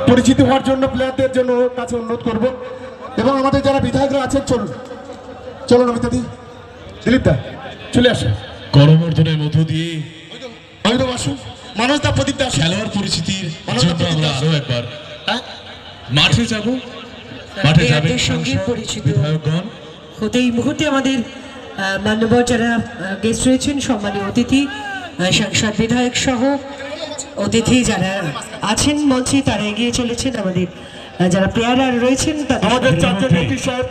পরিচিত হওয়ার জন্য প্লেয়ারদের জন্য কাছে অনুরোধ করব এবং আমাদের যারা বিধায়করা আছেন চলুন চলুন অমিতাদি দিলীপ দা চলে আসে করমর্দনের মধ্য দিয়ে অমিতাভ আসুন মানুষ দা প্রদীপ দা খেলোয়াড় পরিচিতির মানুষ দা জন্য প্রদীপ আমরা দা আরো একবার হ্যাঁ মাঠে যাব। মাঠে যাবেন প্লেয়ারদের সঙ্গে পরিচিত বিধায়কগণ। হতে এই মুহূর্তে আমাদের মান্যবর যারা গেস্ট রয়েছেন, সম্মানীয় অতিথি, সাংসদ, বিধায়ক সহ অতিথি যারা আছেন মঞ্চে, তারা এগিয়ে চলেছেন। আমাদের যারা প্লেয়াররা রয়েছেন আমাদের তাদের চারজন মন্ত্রী সাহেব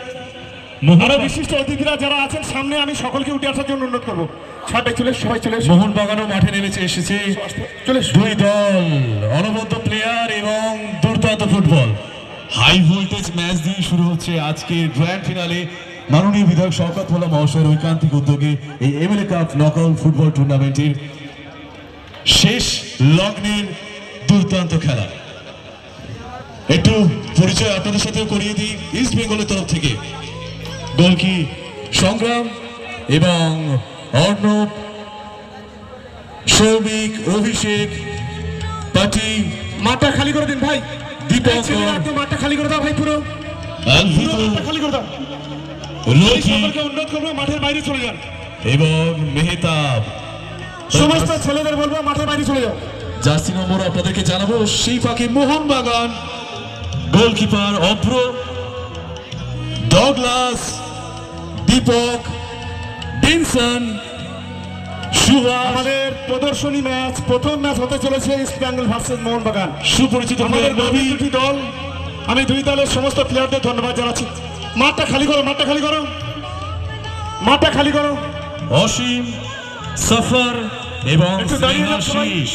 আরো বিশিষ্ট অতিথিরা যারা আছেন সামনে, আমি সকলকে উঠে আসার জন্য অনুরোধ করবো। সবাই চলে এসো। মোহনবাগানও মাঠে নেমেছে এসেছে চলে এসো। দুই দল, অনবদ্য প্লেয়ার এবং দুর্দান্ত ফুটবল। হাই ভোল্টেজ ম্যাচ দিয়ে শুরু হচ্ছে আজকে গ্র্যান্ড ফিনালে। মাননীয় বিধায়ক শওকত মোল্লা মহাশয়ের ঐকান্তিক উদ্যোগে এই এমএলএ কাপ নকআউট ফুটবল টুর্নামেন্টের শেষ লগ্নের দুর্দান্ত খেলা। একটু পরিচয় আপনাদের সাথেও করিয়ে দিই ইস্ট বেঙ্গলের তরফ থেকে। গোলকি সংগ্রাম এবং অর্ণব, সৌমিক, অভিষেক, পাটি, মাঠটা খালি করে দিন ভাই। দীপক, মাঠটা খালি করে দাও ভাই, পুরো মাঠটা খালি করে দাও। রকি সকলকে অনুরোধ করবো মাঠের বাইরে চলে যান এবং মেহতাব। সমস্ত ছেলেদের বলবো মাঠের বাইরে চলে যাও। জার্সি নম্বর আপনাদেরকে জানাবো। সেই ফাঁকে মোহনবাগান গোলকিপার অভ্র, ডগলাস, দীপক, ডিনসন, সুভাষ। আমাদের প্রদর্শনী ম্যাচ, প্রথম ম্যাচ হতে চলেছে ইস্ট বেঙ্গল ভার্সেস মোহনবাগান। সুপরিচিত আমাদের প্লেয়ার নবী। দুটি দল, আমি দুই দলের সমস্ত প্লেয়ারদের ধন্যবাদ জানাচ্ছি। মাঠটা খালি করো, মাঠটা খালি করো, মাঠটা খালি করো। অসীম, সফর এবং একটু দাঁড়িয়ে যান সবাই। আশিস।